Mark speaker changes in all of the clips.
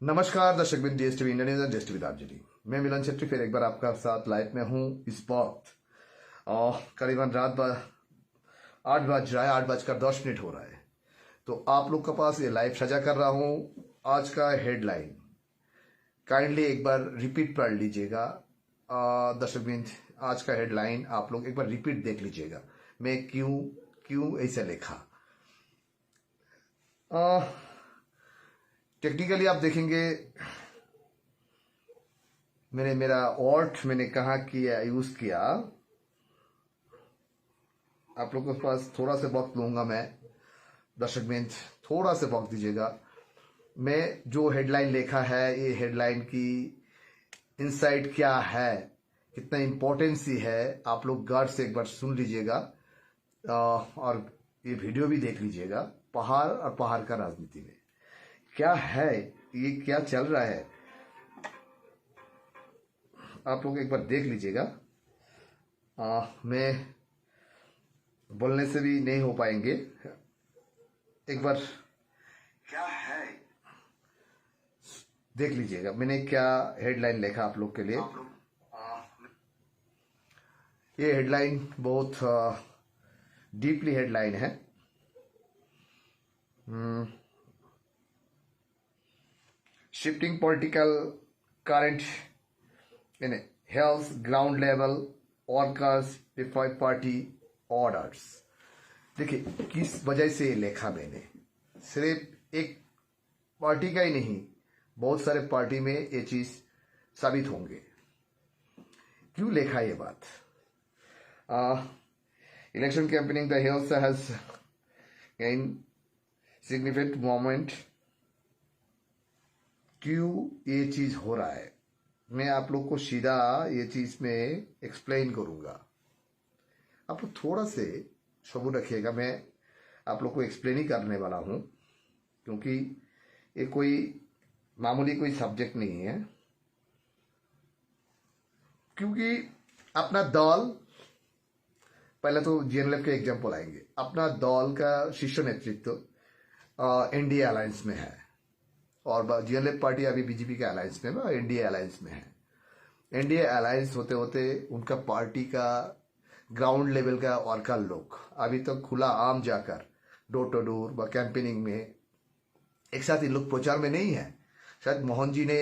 Speaker 1: नमस्कार दर्शक बिंदु डीएसटीवी इंडिया न्यूज एंड डीएसटीवी दार्जिलिंग। मैं मिलन छेत्री फिर एक बार आपका साथ लाइव में हूँ इस वक्त। और करीबन रात 8 बज रहा है, 8:10 हो रहा है। तो आप लोग के पास ये लाइव सजा कर रहा हूँ। आज का हेडलाइन काइंडली एक बार रिपीट पढ़ लीजिएगा। दर्शक बिंदु, आज का हेडलाइन आप लोग एक बार रिपीट देख लीजिएगा। मैं क्यों ऐसा लिखा। टेक्निकली आप देखेंगे, मेरा मैंने कहा किया, यूज किया। आप लोगों के पास थोड़ा सा वक्त लूंगा मैं। दर्शक बिंद, थोड़ा सा वक्त दीजिएगा। मैं जो हेडलाइन लिखा है, ये हेडलाइन की इनसाइट क्या है, कितना इंपॉर्टेंसी है, आप लोग गौर से एक बार सुन लीजिएगा। और ये वीडियो भी देख लीजिएगा। पहाड़ और पहाड़ का राजनीति में क्या है, ये क्या चल रहा है, आप लोग एक बार देख लीजिएगा। मैं बोलने से भी नहीं हो पाएंगे। एक बार क्या है देख लीजिएगा। मैंने क्या हेडलाइन लिखा आप लोग के लिए। ये हेडलाइन बहुत डीपली हेडलाइन है। Shifting political current in health ground level workers defy party orders। देखिए किस वजह से लिखा मैंने। सिर्फ एक पार्टी का ही नहीं, बहुत सारे पार्टी में ये चीज साबित होंगे। क्यों लिखा ये बात। Election campaigning the health has gained significant moment। क्यों ये चीज हो रहा है, मैं आप लोग को सीधा ये चीज में एक्सप्लेन करूंगा। आप लोग थोड़ा से सब्र रखिएगा। मैं आप लोग को एक्सप्लेन ही करने वाला हूं, क्योंकि ये कोई मामूली कोई सब्जेक्ट नहीं है। क्योंकि अपना दल, पहले तो जीएनएलएफ के एग्जाम्पल आएंगे। अपना दल का शीर्ष नेतृत्व एनडीए अलायंस में है, और जीएनएलएफ पार्टी अभी बीजेपी के अलायंस में है, एनडीए अलायंस में है। एनडीए अलायंस होते होते उनका पार्टी का ग्राउंड लेवल का वर्कर लोग अभी तक खुला आम जाकर डोर टू डोर व कैंपेनिंग में एक साथ इन लोग प्रचार में नहीं है। शायद मोहन जी ने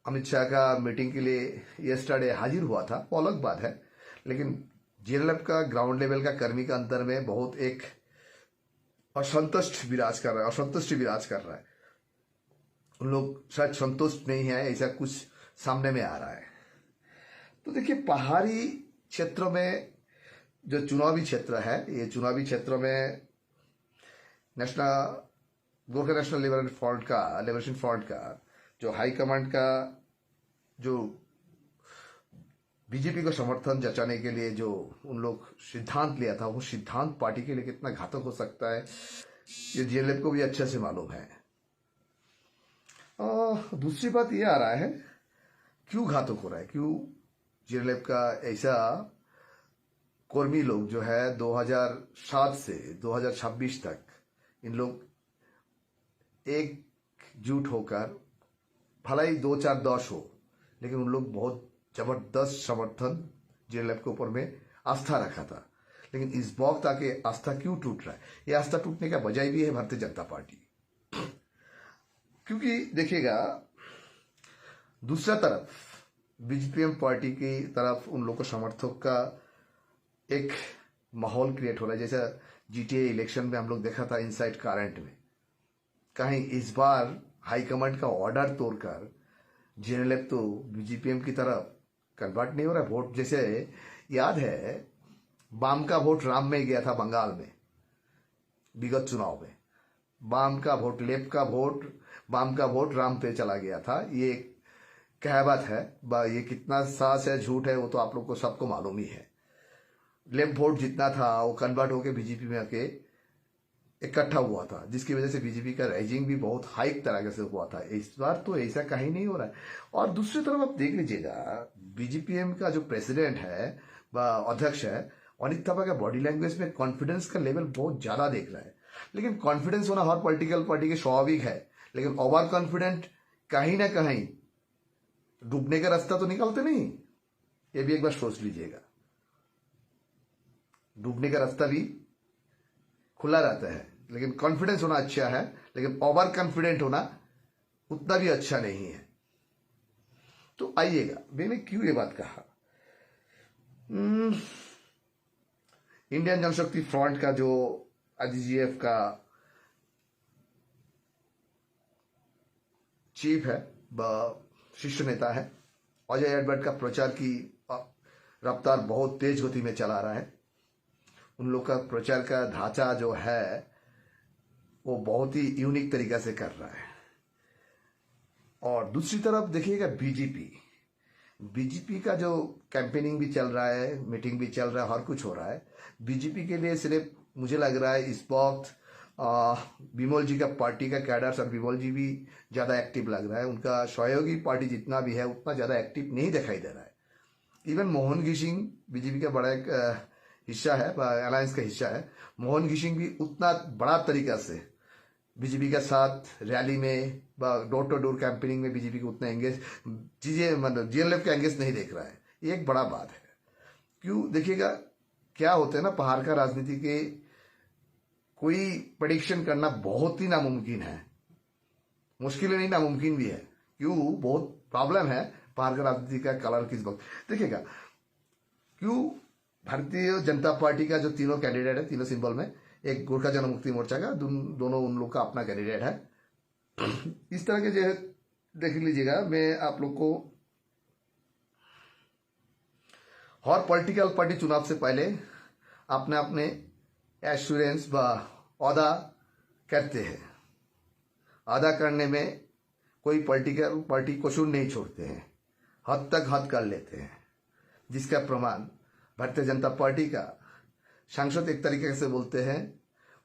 Speaker 1: अमित शाह का मीटिंग के लिए यस्टरडे हाजिर हुआ था, वो अलग बात है। लेकिन जीएनएलएफ का ग्राउंड लेवल का कर्मी का अंदर में बहुत एक असंतुष्टि विराज कर रहा है। उन लोग शायद संतुष्ट नहीं है, ऐसा कुछ सामने में आ रहा है। तो देखिए, पहाड़ी क्षेत्रों में जो चुनावी क्षेत्र है, ये चुनावी क्षेत्रों में गोरखा नेशनल लिबरेशन फ्रंट का जो हाई कमांड का जो बीजेपी को समर्थन जचाने के लिए जो उन लोग सिद्धांत लिया था, वो सिद्धांत पार्टी के लिए कितना घातक हो सकता है, ये जीएनएलएफ को भी अच्छे से मालूम है। दूसरी बात ये आ रहा है, क्यों घातक हो रहा है, क्यों जीएनएलएफ का ऐसा कर्मी लोग जो है 2007 से 2026 तक इन लोग एकजुट होकर, भला ही 2-4-10 हो, लेकिन उन लोग बहुत जबरदस्त समर्थन जीएनएलएफ के ऊपर में आस्था रखा था। लेकिन इस वक्त आके आस्था क्यों टूट रहा है, ये आस्था टूटने का वजह भी है भारतीय जनता पार्टी। क्योंकि देखिएगा, दूसरा तरफ बीजेपीएम पार्टी की तरफ उन लोगों को समर्थक का एक माहौल क्रिएट हो रहा है। जैसा जीटीए इलेक्शन में हम लोग देखा था इनसाइड करंट में, कहीं इस बार हाईकमांड का ऑर्डर तोड़कर जीएनएलएफ तो बीजेपीएम की तरफ कन्वर्ट नहीं हो रहा है। वोट जैसे याद है, वाम का वोट राम में गया था बंगाल में विगत चुनाव में। वाम का वोट, लेफ्ट का वोट, वाम का वोट राम पे चला गया था। ये कहावत है, ये कितना सच है झूठ है वो तो आप लोग को सबको मालूम ही है। लेफ्ट वोट जितना था वो कन्वर्ट होकर बीजेपी में आके इकट्ठा हुआ था, जिसकी वजह से बीजेपी का राइजिंग भी बहुत हाइक तरह से हुआ था। इस बार तो ऐसा कहीं नहीं हो रहा है। और दूसरी तरफ आप देख लीजिएगा, बीजेपीएम का जो प्रेसिडेंट है व अध्यक्ष है, अनित थापा का बॉडी लैंग्वेज में कॉन्फिडेंस का लेवल बहुत ज्यादा देख रहा है। लेकिन कॉन्फिडेंस होना हर पॉलिटिकल पार्टी के स्वाभाविक है, लेकिन ओवर कॉन्फिडेंट कहीं ना कहीं डूबने का रास्ता तो निकालते नहीं। ये भी एक बार सोच लीजिएगा, डूबने का रास्ता भी खुला रहता है। लेकिन कॉन्फिडेंस होना अच्छा है, लेकिन ओवर कॉन्फिडेंट होना उतना भी अच्छा नहीं है। तो आइएगा, मैंने क्यों ये बात कहा। इंडियन जनशक्ति फ्रंट का जो आईजीएफ का चीफ है, शीर्ष नेता है, अजय एडवर्ड का प्रचार की रफ्तार बहुत तेज गति में चला रहा है। उन लोग का प्रचार का ढांचा जो है वो बहुत ही यूनिक तरीका से कर रहा है। और दूसरी तरफ देखिएगा बीजेपी का जो कैंपेनिंग भी चल रहा है, मीटिंग भी चल रहा है, हर कुछ हो रहा है। बीजेपी के लिए सिर्फ मुझे लग रहा है इस वक्त विमल जी का पार्टी का कैडर्स और विमल जी भी ज्यादा एक्टिव लग रहा है। उनका सहयोगी पार्टी जितना भी है उतना ज्यादा एक्टिव नहीं दिखाई दे रहा है। इवन मोहन घिसिंग बीजेपी का बड़ा एक हिस्सा है, अलायंस का हिस्सा है। मोहन घिसिंग भी उतना बड़ा तरीका से बीजेपी के साथ रैली में डोर टू डोर कैंपेनिंग में बीजेपी को उतना एंगेज चीजें मतलब जीएलएफ का एंगेज नहीं देख रहा है। ये एक बड़ा बात है। क्यों देखिएगा, क्या होता है ना, पहाड़ का राजनीति के कोई प्रेडिक्शन करना बहुत ही नामुमकिन है। मुश्किल नहीं, नामुमकिन भी है। क्यों, बहुत प्रॉब्लम है पहाड़ का राजनीति का कलर किस वक्त देखिएगा। क्यों, भारतीय जनता पार्टी का जो तीनों कैंडिडेट है, तीनों सिंबल में, एक गोरखा जनमुक्ति मोर्चा का, दोनों उन लोग का अपना कैंडिडेट है। इस तरह के जो देख लीजिएगा, मैं आप लोग को हर पॉलिटिकल पार्टी चुनाव से पहले अपने अपने एश्योरेंस व अदा करते हैं। अदा करने में कोई पॉलिटिकल पार्टी कसूर नहीं छोड़ते हैं, हद तक हद कर लेते हैं, जिसका प्रमाण भारतीय जनता पार्टी का सांसद एक तरीके से बोलते हैं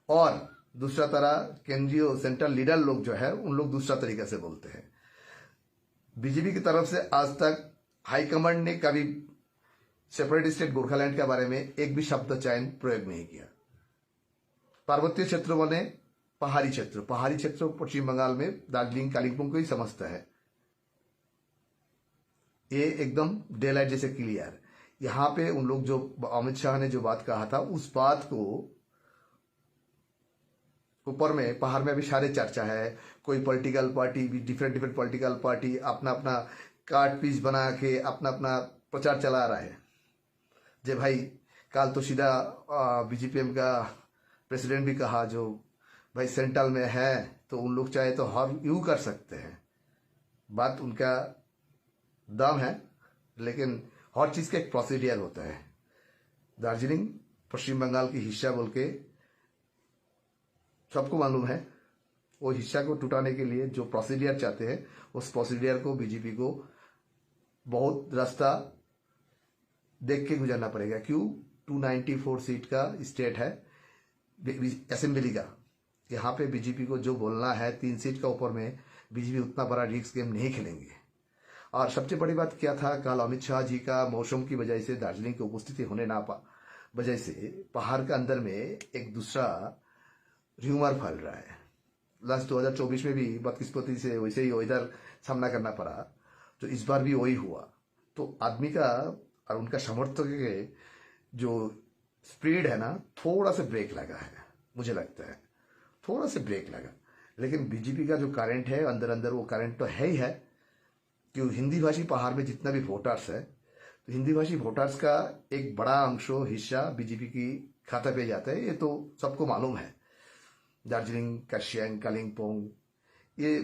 Speaker 1: और दूसरा तरह केंद्रीय सेंट्रल लीडर लोग जो है उन लोग दूसरा तरीके से बोलते हैं। बीजेपी की तरफ से आज तक हाईकमांड ने कभी सेपरेट स्टेट गोरखालैंड के बारे में एक भी शब्द चयन प्रयोग नहीं किया। पार्वतीय क्षेत्र बने पहाड़ी क्षेत्र पश्चिम बंगाल में दार्जिलिंग कालिम्पोंग को ही समझता है। ये एकदम डे लाइट जैसे क्लियर। यहाँ पे उन लोग जो अमित शाह ने जो बात कहा था उस बात को ऊपर में पहाड़ में अभी सारे चर्चा है। कोई पॉलिटिकल पार्टी भी डिफरेंट पॉलिटिकल पार्टी अपना अपना कार्ड पीस बना के अपना अपना प्रचार चला रहा है। जे भाई कल तो सीधा बीजेपीएम का प्रेसिडेंट भी कहा, जो भाई सेंट्रल में है तो उन लोग चाहे तो हर यू कर सकते हैं। बात उनका दम है, लेकिन हर चीज का एक प्रोसीडियर होता है। दार्जिलिंग पश्चिम बंगाल की हिस्सा बोल के सबको मालूम है। वो हिस्सा को टूटाने के लिए जो प्रोसीडियर चाहते हैं उस प्रोसीडियर को बीजेपी को बहुत रास्ता देख के गुजरना पड़ेगा। क्यों, 294 सीट का स्टेट है असेंबली का। यहाँ पे बीजेपी को जो बोलना है 3 सीट का ऊपर में बीजेपी उतना बड़ा रिस्क गेम नहीं खेलेंगे। और सबसे बड़ी बात क्या था, कल अमित शाह जी का मौसम की वजह से दार्जिलिंग की उपस्थिति होने ना पा वजह से पहाड़ के अंदर में एक दूसरा र्यूमर फैल रहा है। लास्ट 2024 में भी बदकिस्मती से वैसे ही वेदर सामना करना पड़ा, तो इस बार भी वही हुआ। तो आदमी का और उनका समर्थक के जो स्पीड है ना, थोड़ा सा ब्रेक लगा है, मुझे लगता है थोड़ा सा ब्रेक लगा। लेकिन बीजेपी का जो करंट है अंदर अंदर, वो करंट तो है ही है। क्यों, हिंदी भाषी पहाड़ में जितना भी वोटर्स है, तो हिंदी भाषी वोटर्स का एक बड़ा अंश हिस्सा बीजेपी की खाता पे जाता है। ये तो सबको मालूम है। दार्जिलिंग, कार्शियांग, कालिम्पोंग, ये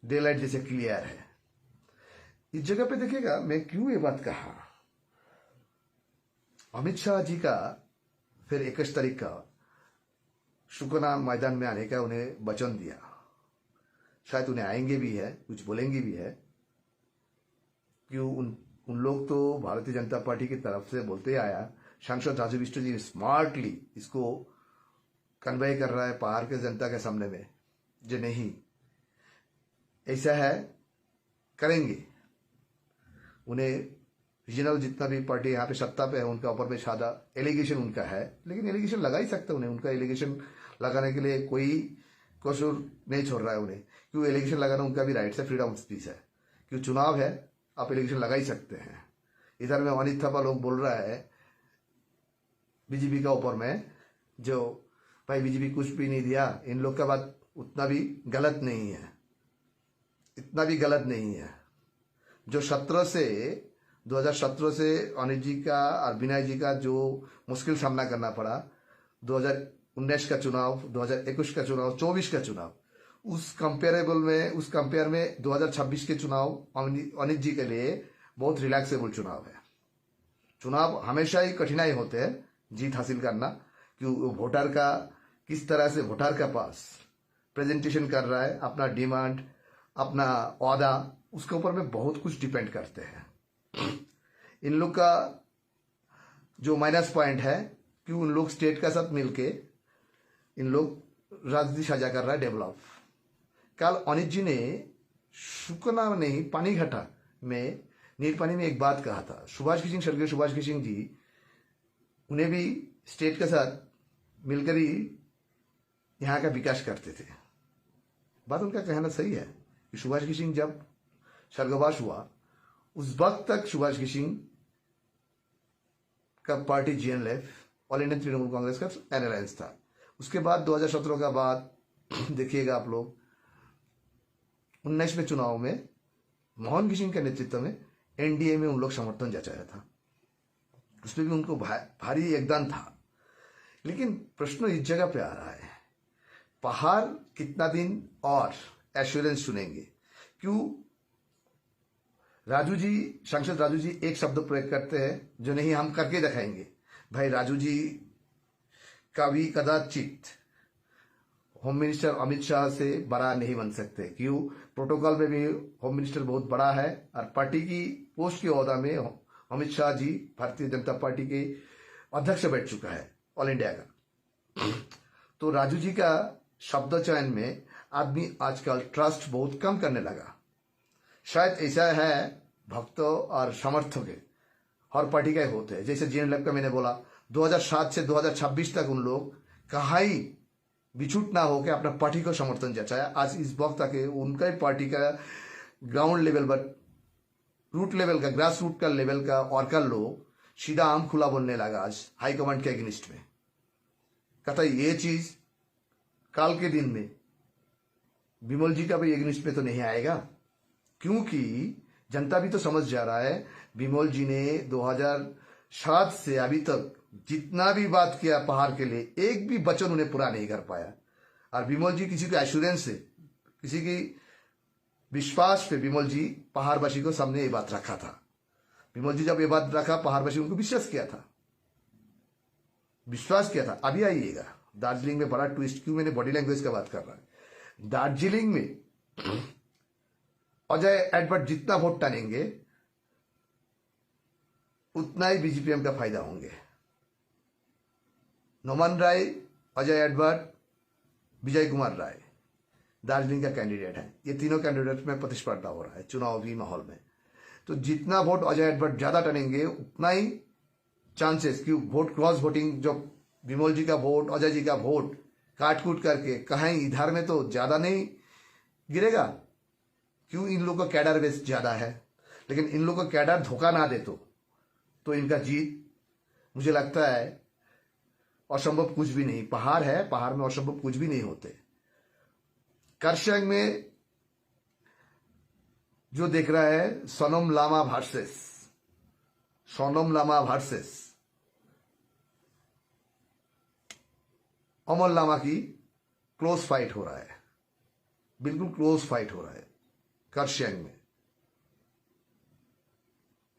Speaker 1: डे लाइट जैसे क्लियर है। इस जगह पे देखिएगा, मैं क्यों ये बात कहा। अमित शाह जी का फिर 21 तारीख का शुकना मैदान में आने का उन्हें वचन दिया। शायद उन्हें आएंगे भी है, कुछ बोलेंगे भी है। क्यों, उन लोग तो भारतीय जनता पार्टी की तरफ से बोलते आया। सांसद राजू बिष्ट जी स्मार्टली इसको कन्वे कर रहा है पहाड़ के जनता के सामने में, जो नहीं ऐसा है करेंगे। उन्हें रीजनल जितना भी पार्टी यहाँ पे सत्ता पे है उनका ऊपर में सादा एलिगेशन उनका है, लेकिन एलिगेशन लगा ही सकते उन्हें। उनका एलिगेशन लगाने के लिए कोई कसूर नहीं छोड़ रहा है उन्हें, क्यों एलिगेशन लगाना उनका भी राइट है, फ्रीडम ऑफ स्पीच है। क्यों चुनाव है, आप एलिगेशन लगा ही सकते हैं। इधर में अनित थापा लोग बोल रहा है बीजेपी का ऊपर में, जो भाई बीजेपी कुछ भी नहीं दिया, इन लोग का बात उतना भी गलत नहीं है, इतना भी गलत नहीं है। जो 2017 से अनिल जी का और विनय जी का जो मुश्किल सामना करना पड़ा, 2019 का चुनाव, 2021 का चुनाव, 24 का चुनाव, उस कंपेयर में 2026 के चुनाव अनिल जी के लिए बहुत रिलैक्सेबल चुनाव है। चुनाव हमेशा ही कठिनाई होते हैं जीत हासिल करना, कि वोटर का किस तरह से वोटर का पास प्रेजेंटेशन कर रहा है, अपना डिमांड, अपना वादा, उसके ऊपर में बहुत कुछ डिपेंड करते हैं। इन लोग का जो माइनस पॉइंट है कि उन लोग स्टेट का साथ मिलके इन लोग राजनीति साझा कर रहा है डेवलप। कल अनित जी ने सुकना नहीं पानी घाटा में नीलपानी में एक बात कहा था, स्वर्गीय सुभाष किशन जी उन्हें भी स्टेट के साथ मिलकर ही यहाँ का विकास करते थे। बात उनका कहना सही है कि सुभाष किशन जब स्वर्गवास हुआ उस वक्त तक सुभाष किशन का party GNLF, all Indian Trinamool Congress का एलायंस था। उसके बाद 2017 का बाद देखिएगा आप लोग, 19 में चुनाव में मोहन किशन के नेतृत्व में एनडीए में उन लोग समर्थन जताया था, उसमें भी उनको भारी योगदान था। लेकिन प्रश्न इस जगह पे आ रहा है, पहाड़ कितना दिन और एश्योरेंस सुनेंगे? क्यों सांसद राजू जी एक शब्द प्रयोग करते हैं, जो नहीं हम करके दिखाएंगे। भाई राजू जी का भी कदाचित होम मिनिस्टर अमित शाह से बड़ा नहीं बन सकते, क्यों प्रोटोकॉल में भी होम मिनिस्टर बहुत बड़ा है और पार्टी की पोस्ट के ओहदा में अमित शाह जी भारतीय जनता पार्टी के अध्यक्ष बैठ चुका है ऑल इंडिया का। तो राजू जी का शब्द चयन में आदमी आजकल ट्रस्ट बहुत कम करने लगा। शायद ऐसा है, भक्तों और समर्थक हर पार्टी के होते हैं। जैसे जीएनएलएफ का मैंने बोला, 2007 से 2026 तक उन लोग कहाँ ही बिछुट ना होकर अपना पार्टी को समर्थन जताया। आज इस वक्त तक उनका ही पार्टी का ग्राउंड लेवल पर, रूट लेवल का, ग्रास रूट का लेवल का वर्कर लोग सीधा आम खुला बोलने लगा आज हाईकमांड के अगेंस्ट में। कहता ये चीज काल के दिन में विमल जी का भी अगेंस्ट में तो नहीं आएगा, क्योंकि जनता भी तो समझ जा रहा है विमल जी ने 2007 से अभी तक जितना भी बात किया पहाड़ के लिए, एक भी वचन उन्हें पूरा नहीं कर पाया। और विमल जी किसी के एश्योरेंस से, किसी की विश्वास पे विमल जी पहाड़वासी को सामने ये बात रखा था। विमल जी जब ये बात रखा, पहाड़वासी उनको विश्वास किया था। अभी आइएगा दार्जिलिंग में बड़ा ट्विस्ट, क्यों मैंने बॉडी लैंग्वेज का बात कर रहा है। दार्जिलिंग में अजय एडवर्ड जितना वोट टानेंगे उतना ही बीजेपीएम का फायदा होंगे। नोमान राय, अजय एडवर्ड, विजय कुमार राय दार्जिलिंग का कैंडिडेट है। ये तीनों कैंडिडेट में प्रतिस्पर्धा हो रहा है चुनावी माहौल में। तो जितना वोट अजय एडवर्ड ज्यादा टनेंगे उतना ही चांसेस, क्यों वोट क्रॉस वोटिंग, जो विमल जी का वोट, अजय जी का वोट काट कूट करके कहीं इधर में तो ज्यादा नहीं गिरेगा, क्यों इन लोगों का कैडर बेस ज्यादा है। लेकिन इन लोगों का कैडर धोखा ना दे तो इनका जीत मुझे लगता है असंभव कुछ भी नहीं। पहाड़ है, पहाड़ में असंभव कुछ भी नहीं होते। करसंग में जो देख रहा है सोनम लामा वर्सेस अमर लामा की क्लोज फाइट हो रहा है, बिल्कुल क्लोज फाइट हो रहा है करसंग में।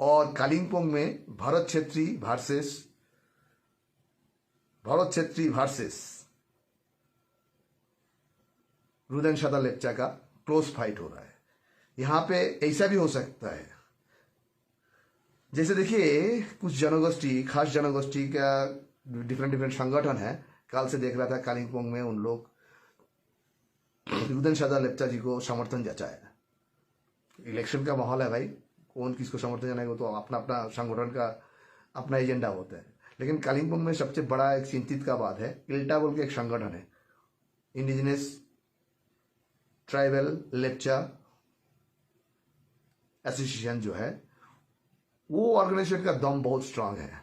Speaker 1: और कालिम्पोंग में भरत छेत्री वर्सेस रुदन शादा लेप्चा का क्लोज फाइट हो रहा है। यहां पे ऐसा भी हो सकता है, जैसे देखिए कुछ जनगोष्ठी, खास जनगोष्ठी का डिफरेंट संगठन है, कल से देख रहा था कालिम्पोंग में उन लोग रुदन शादा लेप्चा जी को समर्थन जताया। इलेक्शन का माहौल है भाई, कौन किसको समर्थन जनाएगा, वो तो अपना अपना संगठन का अपना एजेंडा होता है। लेकिन कालिम्पोंग में सबसे बड़ा एक चिंतित का बात है, इल्टा बोल के एक संगठन है, इंडिजिनस ट्राइबल लेप्चा एसोसिएशन जो है, वो ऑर्गेनाइजेशन का दम बहुत स्ट्रांग है।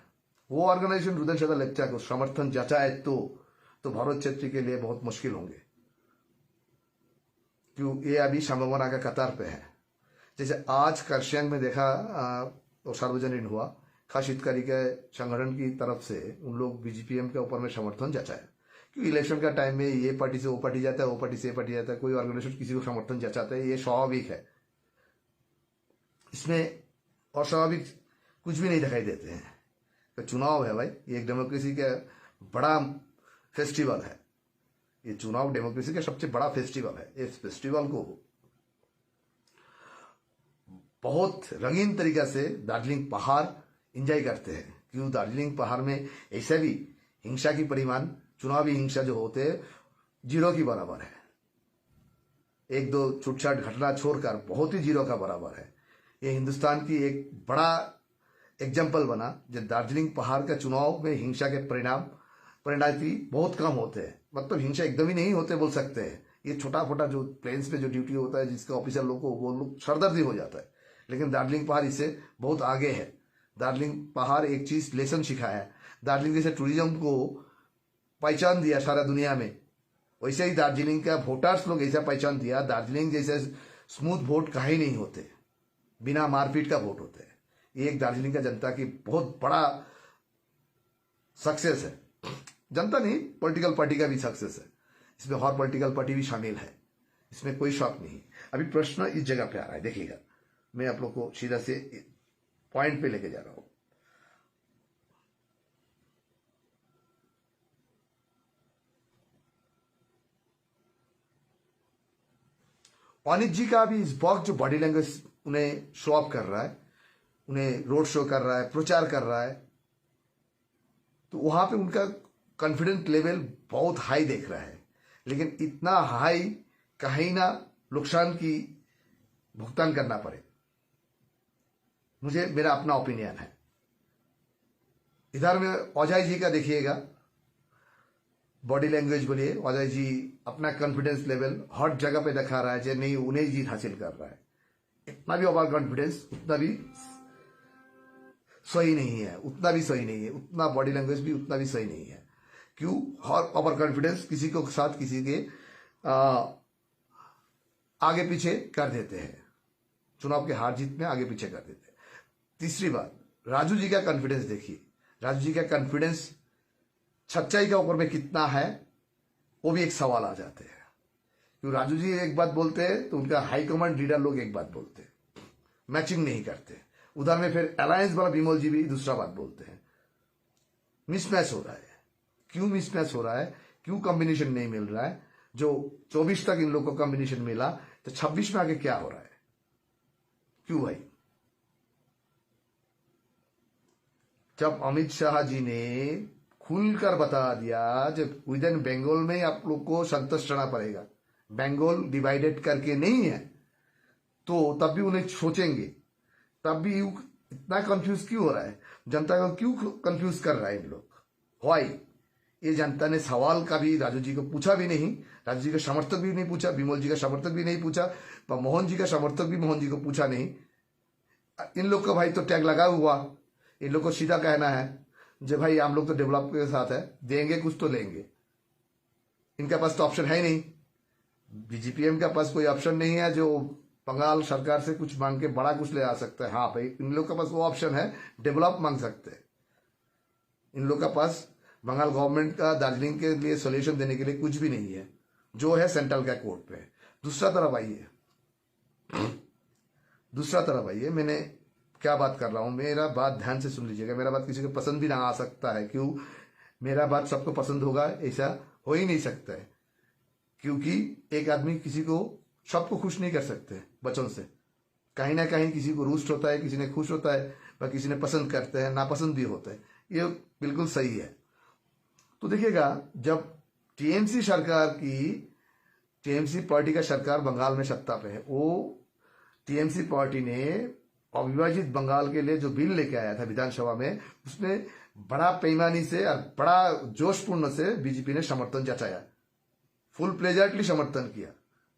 Speaker 1: वो ऑर्गेनाइजेशन रुद्र शर्मा लेप्चा को समर्थन जचाए तो भरत क्षेत्र के लिए बहुत मुश्किल होंगे, क्यों ये अभी संभावना का कतार पे है। जैसे आज करशियांग में देखा तो सार्वजनिक हुआ, खास हितकारी के संगठन की तरफ से उन लोग बीजीपीएम के ऊपर में समर्थन जचाया, क्योंकि इलेक्शन का टाइम में ये पार्टी से वो पार्टी जाता है, वो पार्टी से ये पार्टी जाता है, कोई ऑर्गेनाइजेशन किसी को समर्थन जचाता है, ये स्वाभाविक है, इसमें अस्वाभाविक कुछ भी नहीं दिखाई देते हैं। तो चुनाव है भाई, ये एक डेमोक्रेसी का बड़ा फेस्टिवल है, ये चुनाव डेमोक्रेसी का सबसे बड़ा फेस्टिवल है। इस फेस्टिवल को बहुत रंगीन तरीका से दार्जिलिंग पहाड़ एंजॉय करते हैं, क्यों दार्जिलिंग पहाड़ में ऐसा भी हिंसा की परिमाण, चुनावी हिंसा जो होते हैं, 0 की बराबर है। एक दो छूटछाट घटना छोड़कर बहुत ही 0 का बराबर है। ये हिंदुस्तान की एक बड़ा एग्जाम्पल बना, जब दार्जिलिंग पहाड़ का चुनाव में हिंसा के परिणामी बहुत कम होते हैं, मतलब हिंसा एकदम ही नहीं होते बोल सकते हैं। ये छोटा फोटा जो प्लेन्स पे जो ड्यूटी होता है, जिसका ऑफिसर लोग को वो लोग सरदर्दी हो जाता है, लेकिन दार्जिलिंग पहाड़ इससे बहुत आगे है। दार्जिलिंग पहाड़ एक चीज लेसन सिखाया है, दार्जिलिंग जैसे टूरिज्म को पहचान दिया सारा दुनिया में, वैसे ही दार्जिलिंग का वोटर्स लोग ऐसा पहचान दिया, दार्जिलिंग जैसे स्मूथ वोट कहीं नहीं होते, बिना मारपीट का वोट होते हैं। ये एक दार्जिलिंग का जनता की बहुत बड़ा सक्सेस है, जनता नहीं पॉलिटिकल पार्टी का भी सक्सेस है, इसमें हर पॉलिटिकल पार्टी भी शामिल है, इसमें कोई शक नहीं। अभी प्रश्न इस जगह पे आ रहा है, देखिएगा, मैं आप लोग को सीधा से पॉइंट पे लेके जा रहा हूं। अनित जी का भी इस वक्त जो बॉडी लैंग्वेज उन्हें शो ऑफ कर रहा है, उन्हें रोड शो कर रहा है, प्रचार कर रहा है, तो वहां पे उनका कॉन्फिडेंस लेवल बहुत हाई देख रहा है, लेकिन इतना हाई कहीं ना नुकसान की भुगतान करना पड़े, मुझे मेरा अपना ओपिनियन है। इधर में अजय जी का देखिएगा, बॉडी लैंग्वेज बोलिए, अजय जी अपना कॉन्फिडेंस लेवल हर जगह पे दिखा रहा है, जो नहीं उन्हें जीत हासिल कर रहा है। इतना भी ओवर कॉन्फिडेंस उतना भी सही नहीं है, उतना भी सही नहीं है, उतना बॉडी लैंग्वेज भी उतना भी सही नहीं है। क्यों हर ओवर कॉन्फिडेंस किसी को साथ किसी के आगे पीछे कर देते हैं, चुनाव के हार जीत में आगे पीछे कर देते हैं। तीसरी बात, राजू जी का कॉन्फिडेंस देखिए, राजू जी का कॉन्फिडेंस सच्चाई का ऊपर में कितना है, वो भी एक सवाल आ जाते हैं। क्यों राजू जी एक बात बोलते हैं तो उनका हाईकमांड लीडर लोग एक बात बोलते हैं, मैचिंग नहीं करते। उधर में फिर अलायंस वाला विमल जी भी दूसरा बात बोलते हैं, मिसमैच हो रहा है। क्यों मिसमैच हो रहा है, क्यों कॉम्बिनेशन नहीं मिल रहा है? जो 24 तक इन लोगों को कॉम्बिनेशन मिला, तो 26 में आगे क्या हो रहा है? क्यों भाई? जब अमित शाह जी ने खुलकर बता दिया, जब विद इन बंगाल में आप लोग को संतुष्ट रहना पड़ेगा, बंगाल डिवाइडेड करके नहीं है, तो तब भी उन्हें सोचेंगे, तब भी इतना कंफ्यूज क्यों हो रहा है? जनता को क्यों कंफ्यूज कर रहा है इन लोग? वाई? ये जनता ने सवाल का भी राजू जी को पूछा भी नहीं, राजू जी का समर्थक भी नहीं पूछा, विमल जी का समर्थक भी नहीं पूछा, मोहन जी का समर्थक भी मोहन जी को पूछा नहीं। इन लोग का भाई तो टैग लगा हुआ, इन लोग को सीधा कहना है जो भाई हम लोग तो डेवलप के साथ है, देंगे कुछ तो लेंगे। इनके पास तो ऑप्शन है ही नहीं, बीजेपीएम के पास कोई ऑप्शन नहीं है जो बंगाल सरकार से कुछ मांग के बड़ा कुछ ले आ सकता है। हाँ भाई, इन लोग के पास वो ऑप्शन है, डेवलप मांग सकते हैं। इन लोग का पास बंगाल गवर्नमेंट का दार्जिलिंग के लिए सोल्यूशन देने के लिए कुछ भी नहीं है, जो है सेंट्रल का कोर्ट पे। दूसरा तरफ आइए, मैंने क्या बात कर रहा हूं, मेरा बात ध्यान से सुन लीजिएगा। मेरा बात किसी को पसंद भी ना आ सकता है, क्यों? मेरा बात सबको पसंद होगा ऐसा हो ही नहीं सकता है, क्योंकि एक आदमी किसी को सबको खुश नहीं कर सकते बचन से। कहीं ना कहीं किसी को रूस्ट होता है, किसी ने खुश होता है, व किसी ने पसंद करते हैं, नापसंद भी होता है। ये बिल्कुल सही है। तो देखिएगा, जब टीएमसी पार्टी का सरकार बंगाल में सत्ता पे है, वो टीएमसी पार्टी ने अविभाजित बंगाल के लिए जो बिल लेके आया था विधानसभा में, उसमें बड़ा पैमाने से और बड़ा जोशपूर्ण से बीजेपी ने समर्थन जताया, फुल प्लेजर्टली समर्थन किया।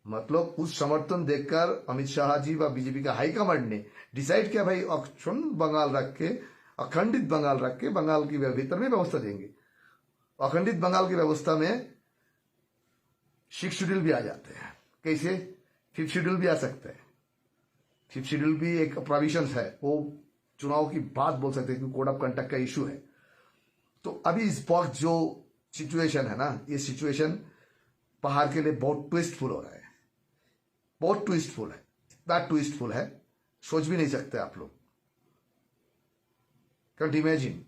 Speaker 1: मतलब उस समर्थन देखकर अमित शाह जी व बीजेपी का हाईकमांड ने डिसाइड किया, भाई अखंड बंगाल रख के, अखंडित बंगाल रख के बंगाल की भीतर में व्यवस्था देंगे। अखंडित बंगाल की व्यवस्था में 6 शेड्यूल भी आ जाते हैं। कैसे? 5th शेड्यूल भी आ सकता है। 5th शेड्यूल भी एक प्रोविजन है, वो चुनाव की बात बोल सकते हैं क्योंकि कोड ऑफ कंडक्ट का इशू है। तो अभी इस वक्त जो सिचुएशन है ना, ये सिचुएशन पहाड़ के लिए बहुत ट्विस्टफुल हो रहा है, बहुत ट्विस्टफुल है, इतना ट्विस्टफुल है सोच भी नहीं सकते आप लोग। Can't imagine.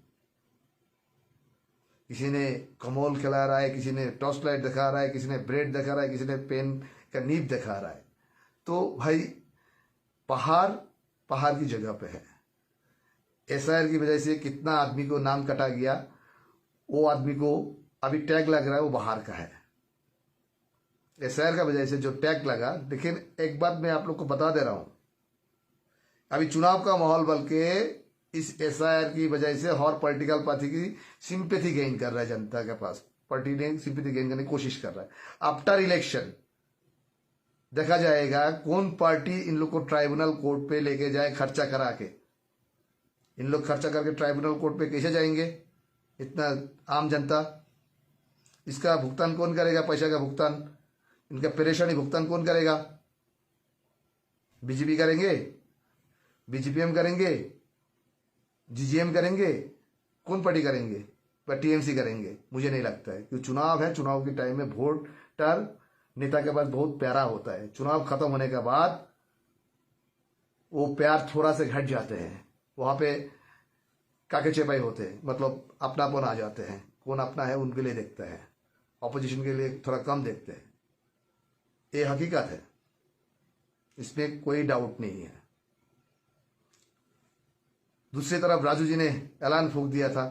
Speaker 1: किसी ने कमोल खिला रहा है, किसी ने टॉर्च लाइट दिखा रहा है, किसी ने ब्रेड दिखा रहा है, किसी ने पेन का नीब दिखा रहा है। तो भाई पहाड़ की जगह पे है। एसआईआर की वजह से कितना आदमी को नाम कटा गया, वो आदमी को अभी टैग लग रहा है वो बाहर का है। एसआईआर का वजह से जो टैग लगा, लेकिन एक बात मैं आप लोग को बता दे रहा हूं, अभी चुनाव का माहौल बल्कि इस एसआईआर की वजह से हर पॉलिटिकल पार्टी की सिंपैथी गेन कर रहा है, जनता के पास पार्टी ने सिंपैथी गेन करने की कोशिश कर रहा है। आफ्टर इलेक्शन देखा जाएगा कौन पार्टी इन लोग को ट्राइब्यूनल कोर्ट पे लेके जाए खर्चा करा के। इन लोग खर्चा करके ट्राइब्यूनल कोर्ट पे कैसे जाएंगे? इतना आम जनता, इसका भुगतान कौन करेगा? पैसा का भुगतान, इनका परेशानी भुगतान कौन करेगा? बीजेपी करेंगे, बीजेपीएम करेंगे, जीजीएम करेंगे, कौन पार्टी करेंगे? पर टीएमसी करेंगे? मुझे नहीं लगता है, क्योंकि चुनाव है, चुनाव के टाइम में वोटर नेता के पास बहुत प्यारा होता है। चुनाव खत्म होने के बाद वो प्यार थोड़ा से घट जाते हैं, वहां पे काके चेपाई होते हैं, मतलब अपनापन आ जाते हैं। कौन अपना है उनके लिए देखता है, ऑपोजिशन के लिए थोड़ा कम देखते हैं। ये हकीकत है, इसमें कोई डाउट नहीं है। दूसरी तरफ राजू जी ने ऐलान फूंक दिया था,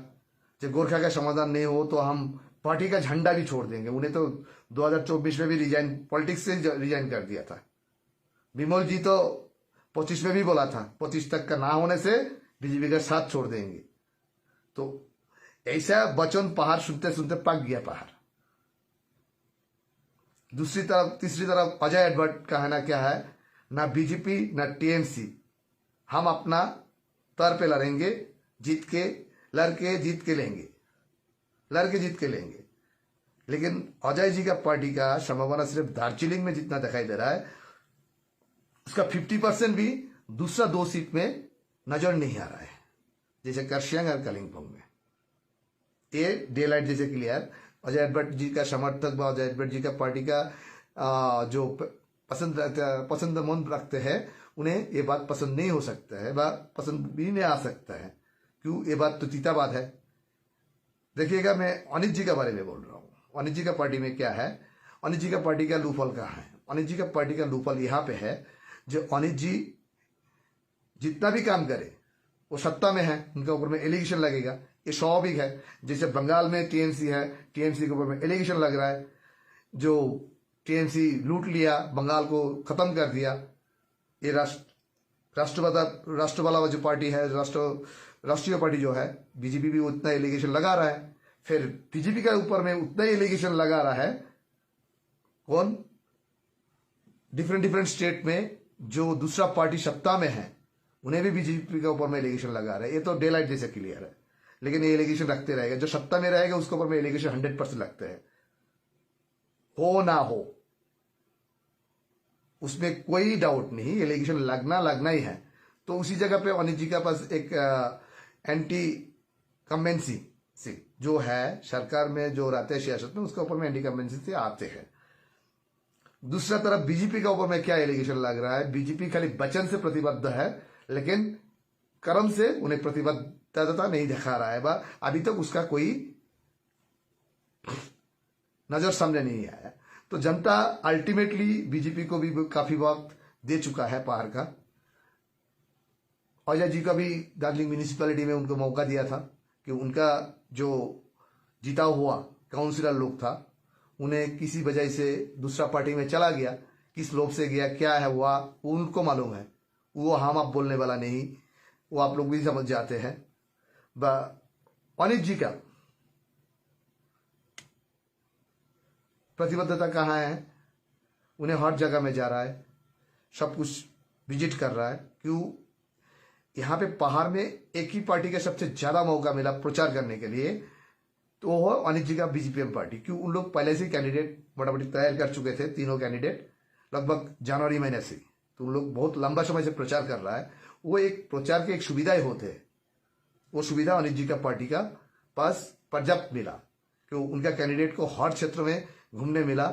Speaker 1: जब गोरखा का समाधान नहीं हो तो हम पार्टी का झंडा भी छोड़ देंगे। उन्हें तो 2024 में भी रिजाइन, पॉलिटिक्स से रिजाइन कर दिया था। विमल जी तो 25 में भी बोला था 25 तक का ना होने से बीजेपी का साथ छोड़ देंगे। तो ऐसा वचन पहाड़ सुनते सुनते पक गया पहाड़। दूसरी तरफ, तीसरी तरफ अजय एडवर्ड का कहना क्या है, ना बीजेपी ना टीएमसी, हम अपना तर पे लड़ेंगे, जीत के लड़के जीत के लेंगे, लड़के जीत के लेंगे। लेकिन अजय जी का पार्टी का संभावना सिर्फ दार्जिलिंग में जितना दिखाई दे रहा है, उसका 50% भी दूसरा 2 सीट में नजर नहीं आ रहा है, जैसे करसियांग और कलिंगपोंग में। ये डे लाइट जैसे क्लियर। अजय एडवर्ड जी का समर्थक व अजय एडवर्ड जी का पार्टी का जो पसंद मन रखते हैं, उन्हें ये बात पसंद नहीं हो सकता है, वह पसंद भी नहीं आ सकता है। क्यों? ये बात तो तीता बात है। देखिएगा, मैं अनित जी के बारे में बोल रहा हूँ। अनित जी का पार्टी में क्या है, अनित जी का पार्टी का लूफल कहाँ है? अनित जी का पार्टी का लूफल यहाँ पे है, जो अनित जी जितना भी काम करे वो सत्ता में है, उनके ऊपर में एलिगेशन लगेगा। ये स्वाभाविक है। जैसे बंगाल में टीएमसी है, टीएमसी के ऊपर में एलिगेशन लग रहा है, जो टीएमसी लूट लिया, बंगाल को खत्म कर दिया। ये राष्ट्रवाला जो पार्टी है, राष्ट्रीय पार्टी जो है, बीजेपी भी उतना एलिगेशन लगा रहा है। फिर बीजेपी के ऊपर में उतना एलिगेशन लगा रहा है कौन? डिफरेंट स्टेट में जो दूसरा पार्टी सत्ता में है, उन्हें भी बीजेपी के ऊपर में एलिगेशन लगा रहा है। ये तो डे लाइट जैसे क्लियर है। लेकिन ये एलिगेशन रखते रहेगा, जो सत्ता में रहेगा उसके ऊपर में एलिगेशन 100% लगते हैं, हो ना हो उसमें कोई डाउट नहीं, एलिगेशन लगना ही है। तो उसी जगह पे अनित जी के पास एक एंटी कमेंसी से जो है, सरकार में जो रहते हैं सियासत में, उसके ऊपर में एंटी कमेंसी से आते हैं। दूसरा तरफ बीजेपी के ऊपर में क्या एलिगेशन लग रहा है, बीजेपी खाली वचन से प्रतिबद्ध है, लेकिन कर्म से उन्हें प्रतिबद्धता नहीं दिखा रहा है, बा अभी तक उसका कोई नजर सामने नहीं आया। तो जनता अल्टीमेटली बीजेपी को भी काफी वक्त दे चुका है पहाड़ का। अजय जी का भी दार्जिलिंग म्यूनिसिपैलिटी में उनको मौका दिया था कि उनका जो जीता हुआ काउंसिलर लोग था, उन्हें किसी वजह से दूसरा पार्टी में चला गया, किस लोभ से गया, क्या है हुआ, उनको मालूम है। वो हम आप बोलने वाला नहीं, वो आप लोग भी समझ जाते हैं। अनित जी का प्रतिबद्धता कहाँ है? उन्हें हर जगह में जा रहा है, सब कुछ विजिट कर रहा है। क्यों? यहाँ पे पहाड़ में एक ही पार्टी का सबसे ज्यादा मौका मिला प्रचार करने के लिए, तो वो अनित जी का बीजेपीएम पार्टी। क्यों? उन लोग पहले से कैंडिडेट मोटामोटी तैयार कर चुके थे, तीनों कैंडिडेट लगभग जनवरी महीने से। तो उन लोग बहुत लंबा समय से प्रचार कर रहा है। वो एक प्रचार के एक सुविधाएं होते हैं, वो सुविधा अनित जी का पार्टी का पास पर्याप्त मिला। क्यों? उनका कैंडिडेट को हर क्षेत्र में घूमने मिला,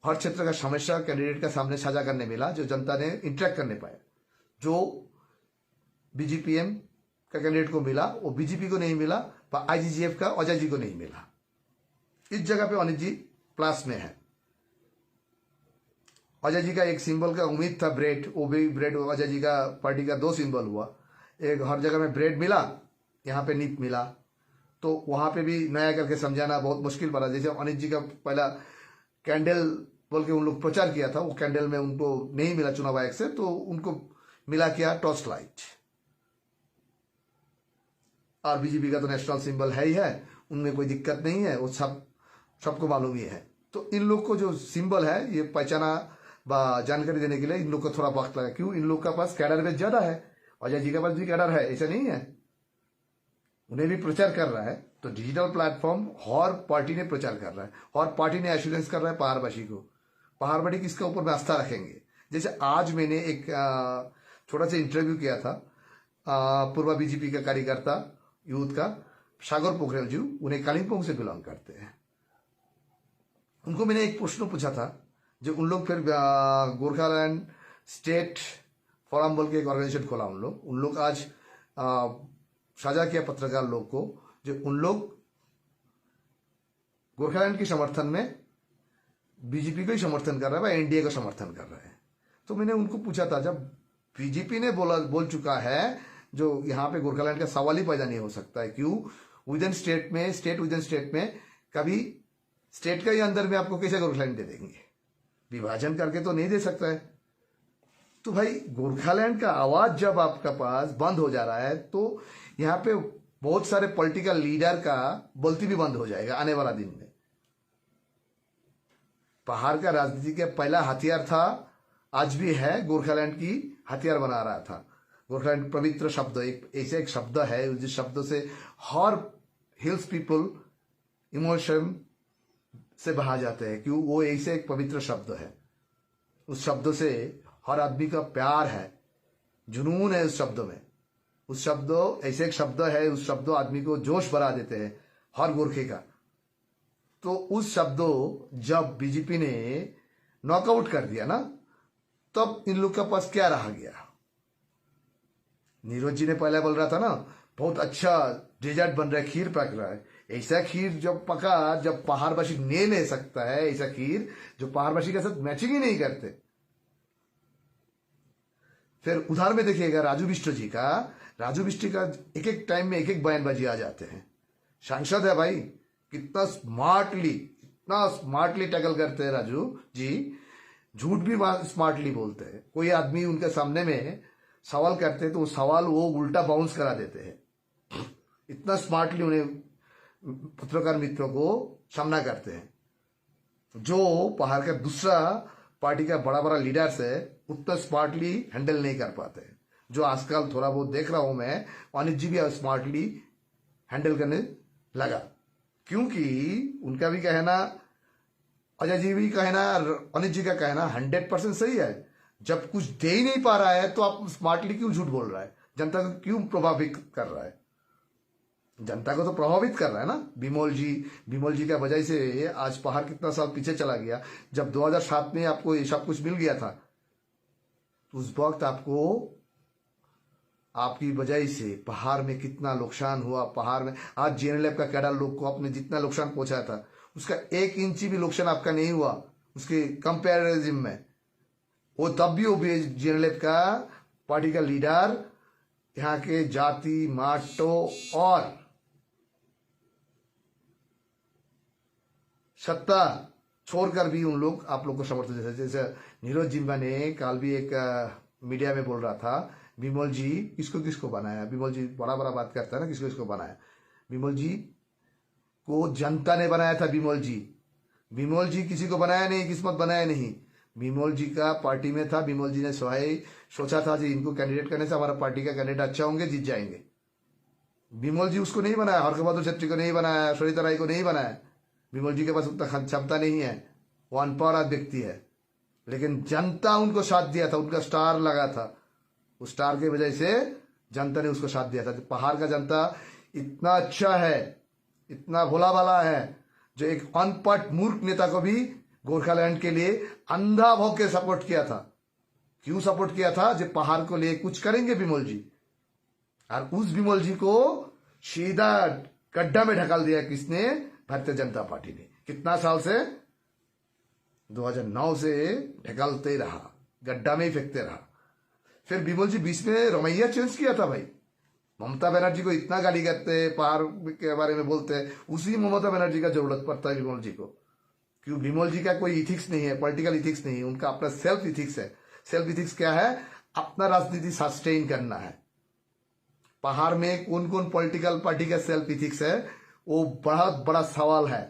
Speaker 1: हर क्षेत्र का समस्या कैंडिडेट का सामने साझा करने मिला, जो जनता ने इंटरेक्ट करने पाया। जो बीजेपीएम का कैंडिडेट को मिला वो बीजेपी को नहीं मिला, आईजीजीएफ का अजय जी को नहीं मिला। इस जगह पे अनित जी प्लस में है। अजय जी का एक सिंबल का उम्मीद था, ब्रेड, वो भी ब्रेड अजय जी का पार्टी का 2 सिंबल हुआ। एक हर जगह में ब्रेड मिला, यहाँ पे नीप मिला, तो वहां पे भी नया करके समझाना बहुत मुश्किल पड़ा। जैसे अनित जी का पहला कैंडल बोल के उन लोग प्रचार किया था, वो कैंडल में उनको नहीं मिला चुनाव आयोग से, तो उनको मिला क्या? Torch light. और बीजेपी का तो नेशनल सिंबल है ही है, उनमें कोई दिक्कत नहीं है, वो सबको मालूम ही है। तो इन लोग को जो सिंबल है ये पहचाना जानकारी देने के लिए इन लोग को थोड़ा वक्त लगा। क्यों? इन लोग का पास कैडर बेस ज्यादा है, अजय जी के पास भी कैडर है, ऐसा नहीं है। उन्हें भी प्रचार कर रहा है, तो डिजिटल प्लेटफॉर्म हर पार्टी ने प्रचार कर रहा है, हर पार्टी ने एश्योरेंस कर रहा है पहाड़वासी को। पहाड़वासी किसके ऊपर में आस्था रखेंगे? जैसे आज मैंने एक छोटा सा इंटरव्यू किया था, पूर्व बीजेपी का कार्यकर्ता यूथ का सागर पोखरेल जी, उन्हें कालिम्पोंग से बिलोंग करते हैं। उनको मैंने एक प्रश्न पूछा था, जो उन लोग फिर गोरखालैंड स्टेट फोरम बोल के एक ऑर्गेनाइजेशन खोला। उन लोग आज साझा किया पत्रकार लोग को, जो उन लोग गोरखालैंड के समर्थन में बीजेपी को ही समर्थन कर रहा है, एनडीए को समर्थन कर रहा है। तो मैंने उनको पूछा था, जब बीजेपी ने बोल चुका है, जो यहाँ पे गोरखालैंड का सवाल ही पैदा नहीं हो सकता है। क्यों? विदिन स्टेट में, स्टेट विदिन स्टेट में, कभी स्टेट का ही अंदर में आपको कैसे गोरखालैंड दे देंगे? विभाजन करके तो नहीं दे सकता है। तो भाई गोरखालैंड का आवाज जब आपका पास बंद हो जा रहा है, तो यहाँ पे बहुत सारे पॉलिटिकल लीडर का बोलती भी बंद हो जाएगा आने वाला दिन में। पहाड़ का राजनीति का पहला हथियार था, आज भी है, गोरखालैंड की हथियार बना रहा था। गोरखालैंड पवित्र शब्द, एक शब्द है जिस शब्द से हर हिल्स पीपल इमोशन से बहा जाते हैं। क्यों? वो ऐसे एक पवित्र शब्द है, उस शब्द से हर आदमी का प्यार है, जुनून है उस शब्द में। उस शब्द ऐसे एक शब्द है, उस शब्द आदमी को जोश भरा देते हैं हर गोरखे का। तो उस शब्द जब बीजेपी ने नॉकआउट कर दिया ना, तब इन लोग के पास क्या रह गया? नीरज जी ने पहले बोल रहा था ना, बहुत अच्छा डेजर्ट बन रहा है, खीर पक रहा है। ऐसा खीर जब पका, जब पहाड़वासी नहीं ले सकता है, ऐसा खीर जो पहाड़वासी के साथ मैचिंग ही नहीं करते। फिर उधार में देखिएगा राजू बिष्ट जी का, राजू बिष्ट का एक एक टाइम में एक एक बयानबाजी आ जाते हैं। सांसद है भाई, कितना स्मार्टली टैकल करते हैं राजू जी, झूठ भी स्मार्टली बोलते हैं। कोई आदमी उनके सामने में सवाल करते हैं तो वो सवाल वो उल्टा बाउंस करा देते हैं। इतना स्मार्टली उन्हें पत्रकार मित्रों को सामना करते हैं। जो पहाड़ का दूसरा पार्टी का बड़ा बड़ा लीडर्स है, उतना स्मार्टली हैंडल नहीं कर पाते। जो आजकल थोड़ा बहुत देख रहा हूं मैं, अनित जी भी स्मार्टली हैंडल करने लगा। क्योंकि उनका भी कहना, अजय जी भी कहना, अनित जी का कहना 100% सही है। जब कुछ दे ही नहीं पा रहा है तो आप स्मार्टली क्यों झूठ बोल रहा है? जनता को क्यों प्रभावित कर रहा है? जनता को तो प्रभावित कर रहा है ना। बिमोल जी का वजह से आज पहाड़ कितना साल पीछे चला गया। जब 2007 में आपको ये सब कुछ मिल गया था, तो उस वक्त आपको, आपकी वजह से पहाड़ में कितना नुकसान हुआ। पहाड़ में आज जेएनएलएफ का कैडर लोग को आपने जितना नुकसान पहुंचाया था, उसका 1 इंची भी नुकसान आपका नहीं हुआ उसके कंपेरिजन में। वो तब भी वो जेएनएलएफ का पार्टी का लीडर, यहाँ के जाति माटो और सत्ता छोड़कर भी उन लोग आप लोग को समर्थन, जैसे नीरज जिम्बा ने कल भी एक मीडिया में बोल रहा था विमल जी किसको किसको बनाया, विमल जी बड़ा बड़ा बात करता है ना, किसको किसको बनाया। विमल जी को जनता ने बनाया था। विमल जी किसी को बनाया नहीं, किस्मत बनाया नहीं। विमल जी का पार्टी में था, विमल जी ने सोचा था कि इनको कैंडिडेट करने से हमारा पार्टी का कैंडिडेट अच्छा होंगे, जीत जाएंगे। विमल जी उसको नहीं बनाया, हर्ष बहादुर छत्री को नहीं बनाया, सरिता राय को नहीं बनाया। विमल जी के पास उतना क्षमता नहीं है, वो अनपढ़ व्यक्ति है, लेकिन जनता उनको साथ दिया था, उनका स्टार लगा था। उस स्टार की वजह से जनता ने उसको साथ दिया था। पहाड़ का जनता इतना अच्छा है, इतना भोला भाला है, जो एक अनपढ़ मूर्ख नेता को भी गोरखालैंड के लिए अंधा भोग के सपोर्ट किया था। क्यों सपोर्ट किया था? जो पहाड़ को लिए कुछ करेंगे विमल जी, और उस विमल जी को सीधा गड्ढा में ढकाल दिया किसने? भारतीय जनता पार्टी ने। कितना साल से? 2009 से ढकालते रहा, गड्ढा में ही फेंकते रहा। फिर विमल जी बीच में रवैया चेंज किया था भाई। ममता बनर्जी को इतना गाली करते, पहाड़ के बारे में बोलते, उसी ममता बनर्जी का जरूरत पड़ता है विमल जी को। क्यों? विमल जी का कोई इथिक्स नहीं है, पॉलिटिकल इथिक्स नहीं है, उनका अपना सेल्फ इथिक्स है। सेल्फ इथिक्स क्या है? अपना राजनीति सस्टेन करना है। पहाड़ में कौन कौन पॉलिटिकल पार्टी का सेल्फ इथिक्स है, वो बहुत बड़ा सवाल है।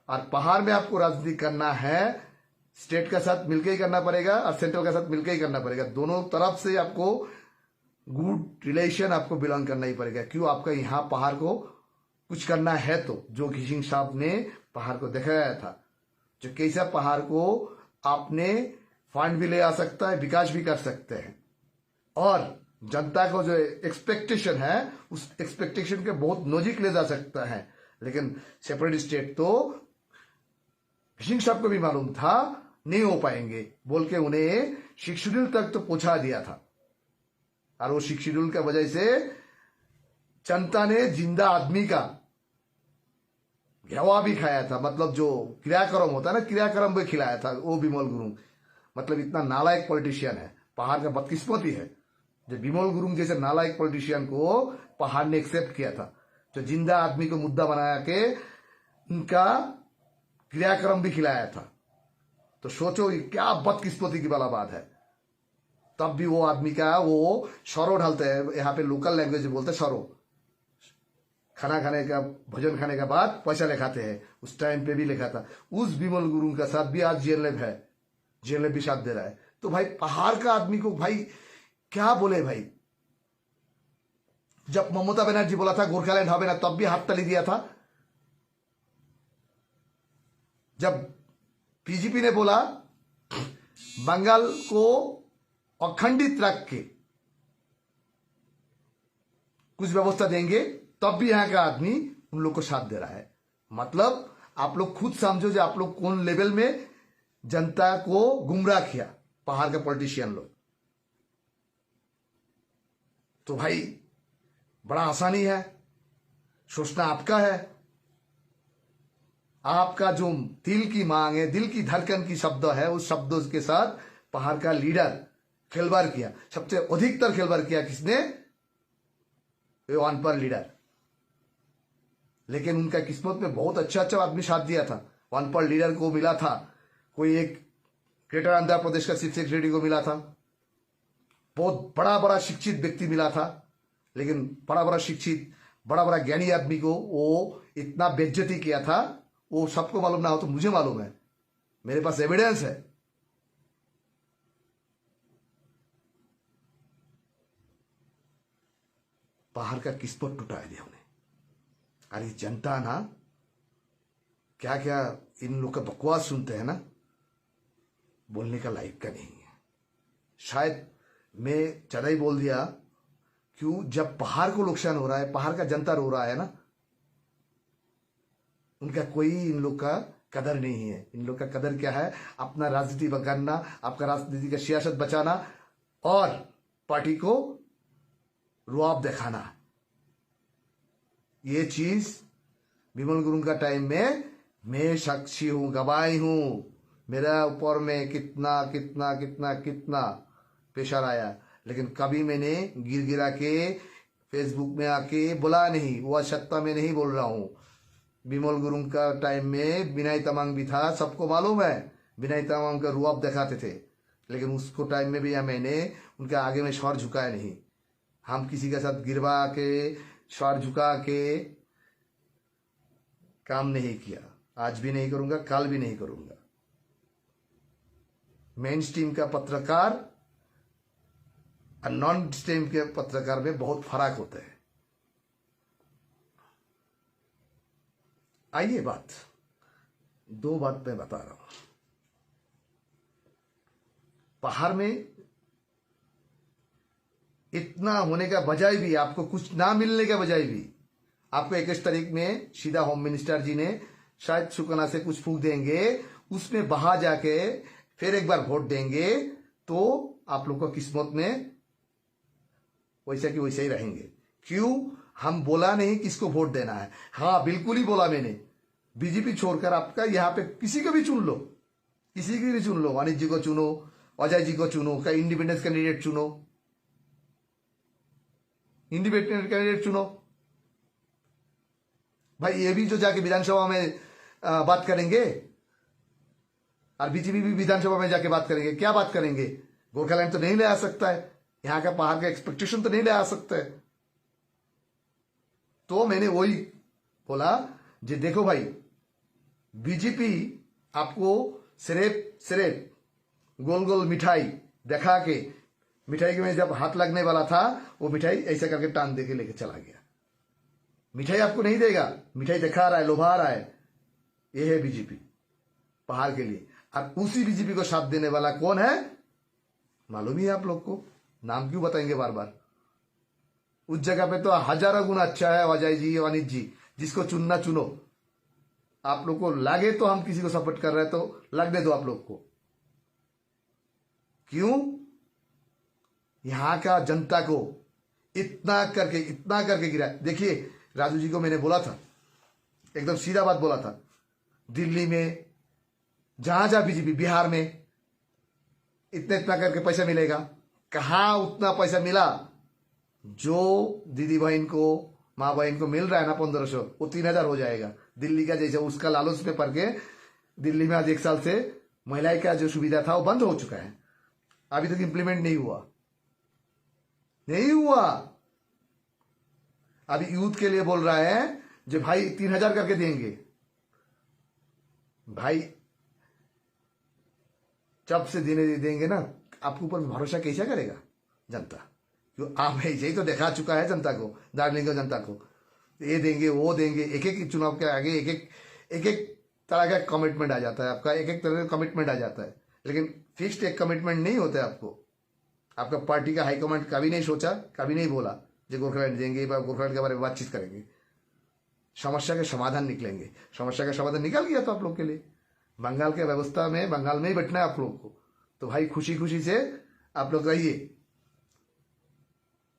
Speaker 1: और पहाड़ में आपको राजनीति करना है, स्टेट का साथ मिलकर ही करना पड़ेगा और सेंट्रल का साथ मिलकर ही करना पड़ेगा। दोनों तरफ से आपको गुड रिलेशन आपको बिलोंग करना ही पड़ेगा। क्यों? आपका यहाँ पहाड़ को कुछ करना है तो, जो घिसिंग साहब ने पहाड़ को दिखाया था, जो कैसा पहाड़ को आपने फंड भी ले आ सकता है, विकास भी कर सकते हैं, और जनता को जो एक्सपेक्टेशन है उस एक्सपेक्टेशन के बहुत नजदीक ले जा सकता है। लेकिन सेपरेट स्टेट तो घिसिंग साहब को भी मालूम था नहीं हो पाएंगे, बोल के उन्हें 6 शेड्यूल तक तो पहुंचा दिया था। और वो 6 शेड्यूल की वजह से जनता ने जिंदा आदमी का घेवा भी खाया था। मतलब जो क्रियाक्रम होता है ना, क्रियाक्रम भी खिलाया था वो विमल गुरुंग। मतलब इतना नालायक पॉलिटिशियन है, पहाड़ का बदकिस्मती है जो विमल गुरुंग जैसे नालायक पॉलिटिशियन को पहाड़ ने एक्सेप्ट किया था, जो जिंदा आदमी को मुद्दा बनाया के उनका क्रियाक्रम भी खिलाया था। तो सोचो ये क्या बदकिस्मती की वाला बात है। तब भी वो आदमी का वो सरो ढालते हैं, यहाँ पे लोकल लैंग्वेज में बोलते हैं सरो। खाना खाने का, भोजन खाने के बाद पैसा लिखाते हैं, उस टाइम पे भी लिखा था। उस विमल गुरुंग का साथ भी आज जेएलएफ है, जेएलएफ भी साथ दे रहा है। तो भाई पहाड़ का आदमी को भाई क्या बोले भाई। जब ममता बनर्जी बोला था गोरखालैंड হবে ना, तब भी हाथ ताली दिया था। जब बीजेपी ने बोला बंगाल को अखंडित रख के कुछ व्यवस्था देंगे, तब भी यहाँ का आदमी उन लोग को साथ दे रहा है। मतलब आप लोग खुद समझो जो आप लोग कौन लेवल में जनता को गुमराह किया, पहाड़ के पॉलिटिशियन लोग। तो भाई बड़ा आसानी है, सोचना आपका है। आपका जो दिल की मांग है, दिल की धड़कन की शब्द है, उस शब्दों के साथ पहाड़ का लीडर खिलवाड़ किया। सबसे अधिकतर खिलवाड़ किया किसने? वो अनपढ़ लीडर। लेकिन उनका किस्मत में बहुत अच्छा अच्छा आदमी साथ दिया था। अनपढ़ लीडर को मिला था, कोई एक ग्रेटर आंध्र प्रदेश का चीफ सेक्रेटरी को मिला था, बहुत बड़ा बड़ा शिक्षित व्यक्ति मिला था। लेकिन बड़ा बड़ा शिक्षित, बड़ा बड़ा ज्ञानी आदमी को वो इतना बेइज्जती किया था। वो सबको मालूम ना हो तो मुझे मालूम है, मेरे पास एविडेंस है। पहाड़ का किस्मत टूटा दिया उन्हें। अरे जनता ना क्या क्या इन लोग का बकवास सुनते हैं ना, बोलने का लायक का नहीं है। शायद मैं ज्यादा ही बोल दिया। क्यों? जब पहाड़ को नुकसान हो रहा है, पहाड़ का जनता रो रहा है ना, उनका कोई इन लोग का कदर नहीं है। इन लोग का कदर क्या है? अपना राजनीति करना, आपका राजनीति का सियासत बचाना और पार्टी को रुआब दिखाना। ये चीज विमल गुरुंग का टाइम में मैं साक्षी हूं, गवाही हूं। मेरा ऊपर में कितना कितना कितना कितना प्रेशर आया, लेकिन कभी मैंने गिर गिरा के फेसबुक में आके बोला नहीं। वो सत्ता में नहीं बोल रहा हूं। विमल गुरुंग का टाइम में विनय तमांग भी था, सबको मालूम है। विनय तमांग का रुआब दिखाते थे, लेकिन उसको टाइम में भी या मैंने उनके आगे में सर झुकाया नहीं। हम किसी के साथ गिरवा के सर झुका के काम नहीं किया, आज भी नहीं करूंगा, कल भी नहीं करूंगा। मेन स्ट्रीम का पत्रकार और नॉन स्ट्रीम के पत्रकार में बहुत फर्क होता है। आइए दो बात मैं बता रहा हूं। पहाड़ में इतना होने का बजाय भी, आपको कुछ ना मिलने का बजाय भी, आपको 21 तारीख में सीधा होम मिनिस्टर जी ने शायद सुकना से कुछ फूक देंगे, उसमें बाहर जाके फिर एक बार वोट देंगे, तो आप लोग को किस्मत में वैसा कि वैसे ही रहेंगे। क्यों? हम बोला नहीं किसको वोट देना है। हाँ, बिल्कुल ही बोला मैंने, बीजेपी छोड़कर आपका यहाँ पे किसी को भी चुन लो, किसी की भी चुन लो, अनिल जी को चुनो, अजय जी को चुनो, क्या इंडिपेंडेंस कैंडिडेट चुनो, इंडिपेंडेंट कैंडिडेट चुनो। भाई ये भी जो जाके विधानसभा में बात करेंगे और बीजेपी भी विधानसभा में जाके बात करेंगे, क्या बात करेंगे? गोरखालैंड तो नहीं ले आ सकता है, यहां का पहाड़ का एक्सपेक्टेशन तो नहीं ले आ सकता है। तो मैंने वही बोला जी, देखो भाई, बीजेपी आपको सिर्फ गोल गोल मिठाई दिखा के, मिठाई में जब हाथ लगने वाला था वो मिठाई ऐसा करके टांग दे के लेके चला गया। मिठाई आपको नहीं देगा, मिठाई दिखा रहा है, लोभा रहा है। ये है बीजेपी पहाड़ के लिए। और उसी बीजेपी को साथ देने वाला कौन है मालूम ही है आप लोग को, नाम क्यों बताएंगे बार बार? उस जगह पे तो हजारों गुना अच्छा है अजय जी, अनिल जी, जिसको चुनना चुनो। आप लोग को लगे तो हम किसी को सपोर्ट कर रहे हैं तो लगने दो आप लोग को। क्यों? यहां का जनता को इतना करके गिरा। देखिए, राजू जी को मैंने बोला था, एकदम सीधा बात बोला था, दिल्ली में जहां बीजेपी, बिहार में इतना करके पैसा मिलेगा। कहां उतना पैसा मिला? जो दीदी बहन को, माँ बहन को मिल रहा है ना 1500, वो 3000 हो जाएगा। दिल्ली का जैसे उसका लालच में पड़ के दिल्ली में आज 1 साल से महिलाएं का जो सुविधा था वो बंद हो चुका है, अभी तक इंप्लीमेंट नहीं हुआ। अभी यूथ के लिए बोल रहा है जो भाई 3000 करके देंगे। भाई जब से देंगे ना, आपके ऊपर भरोसा कैसा करेगा जनता? क्यों? आप यही तो दिखा चुका है जनता को, दार्जिलिंग को जनता को, ये देंगे वो देंगे। एक एक चुनाव के आगे एक एक तरह का कमिटमेंट आ जाता है आपका, एक एक तरह का कमिटमेंट आ जाता है, लेकिन फिक्स्ड एक कमिटमेंट नहीं होता है आपको। आपका पार्टी का हाईकमांड कभी नहीं सोचा, कभी नहीं बोला जो गोरखालैंड देंगे, गोरखालैंड के बारे में बातचीत करेंगे, समस्या के समाधान निकलेंगे। समस्या का समाधान निकल गया तो आप लोग के लिए बंगाल के व्यवस्था में, बंगाल में ही बैठना है आप लोग को। तो भाई खुशी खुशी से आप लोग रहिए।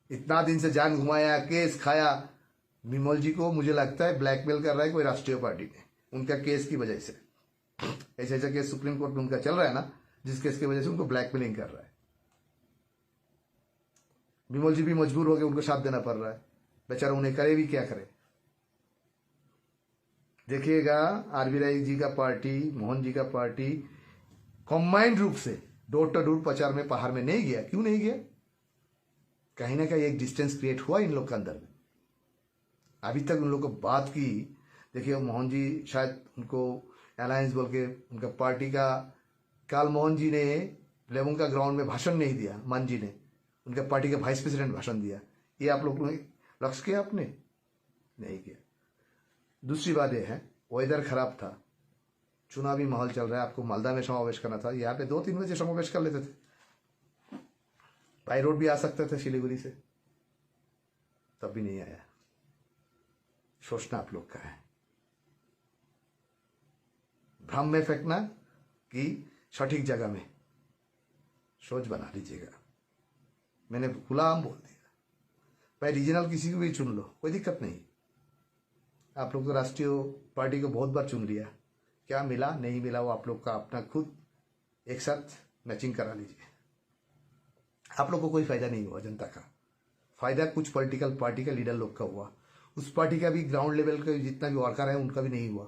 Speaker 1: इतना दिन से जान घुमाया, केस खाया। विमल जी को मुझे लगता है ब्लैकमेल कर रहा है कोई राष्ट्रीय पार्टी ने, उनका केस की वजह से। ऐसा केस सुप्रीम कोर्ट में उनका चल रहा है ना, जिस केस की वजह से उनको ब्लैकमेलिंग कर रहा है। विमल जी भी मजबूर हो गए, उनको साथ देना पड़ रहा है। बेचारा उन्हें करे भी क्या करे। देखिएगा, आरबी राय जी का पार्टी, मोहन जी का पार्टी कंबाइंड रूप से डोर टू डोर प्रचार में पहाड़ में नहीं गया। क्यों नहीं गया? कहीं ना कहीं एक डिस्टेंस क्रिएट हुआ इन लोग के अंदर में। अभी तक उन लोग को बात की, देखिए मोहन जी शायद उनको अलायंस बोल के उनका पार्टी का, काल मोहन जी ने लेवुंग का ग्राउंड में भाषण नहीं दिया, मान जी ने उनका पार्टी का वाइस प्रेसिडेंट भाषण दिया। ये आप लोग लक्ष्य किया आपने? नहीं किया। दूसरी बात यह है, वेदर खराब था, चुनावी माहौल चल रहा है, आपको मालदा में समावेश करना था, यहाँ पे 2-3 बजे समावेश कर लेते थे। बाई रोड भी आ सकते थे सिलीगुड़ी से, तब भी नहीं आया। सोचना आप लोग का है, भ्रम में फेंकना कि सटीक जगह में। सोच बना लीजिएगा। मैंने गुलाम बोल दिया भाई, रीजनल किसी को भी चुन लो, कोई दिक्कत नहीं। आप लोग तो राष्ट्रीय पार्टी को बहुत बार चुन लिया, क्या मिला नहीं मिला वो आप लोग का अपना खुद एक साथ मैचिंग करा लीजिए। आप लोग को कोई फायदा नहीं हुआ, जनता का फायदा कुछ पॉलिटिकल पार्टी का लीडर लोग का हुआ। उस पार्टी का भी ग्राउंड लेवल का जितना भी वर्कर है उनका भी नहीं हुआ,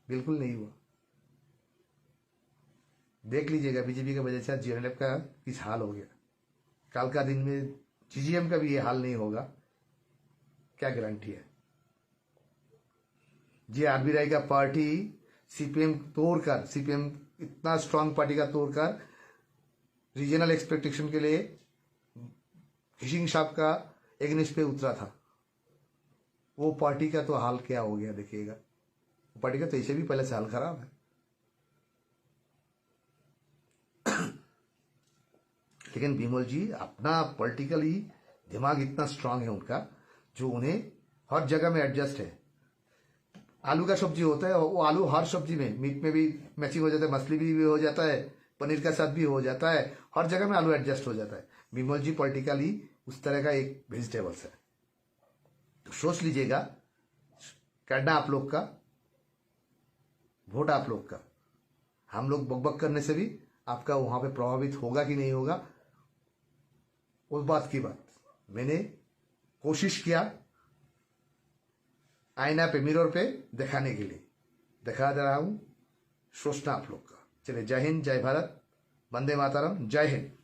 Speaker 1: बिल्कुल नहीं हुआ। देख लीजिएगा बीजेपी की वजह से आज जीएनएलएफ का किस हाल हो गया। कल का दिन में जीजीएम का भी ये हाल नहीं होगा, क्या गारंटी है। जे आरबी राय का पार्टी सीपीएम तोड़कर, सीपीएम इतना स्ट्रांग पार्टी का तोड़कर रीजनल एक्सपेक्टेशन के लिए हिशिंग साहब का एग्निस्ट पे उतरा था। वो पार्टी का तो हाल क्या हो गया देखिएगा। वो पार्टी का तो ऐसे भी पहले से हाल खराब है। लेकिन बिमल जी अपना पॉलिटिकली दिमाग इतना स्ट्रांग है उनका, जो उन्हें हर जगह में एडजस्ट है। आलू का सब्जी होता है, वो आलू हर सब्जी में, मीट में भी मैचिंग हो जाता है, मछली भी हो जाता है, पनीर का साथ भी हो जाता है, हर जगह में आलू एडजस्ट हो जाता है। बिमल जी पॉलिटिकली उस तरह का एक वेजिटेबल्स है। तो सोच लीजिएगा, करना आप लोग का, वोट आप लोग का। हम लोग बकबक करने से भी आपका वहां पे प्रभावित होगा कि नहीं होगा, उस बात की बात। मैंने कोशिश किया आईना पे, मिरर पे दिखाने के लिए, दिखा दे रहा हूं। सोचना आप लोग का। चलिए, जय हिंद, जय भारत, वंदे मातरम, जय हिंद।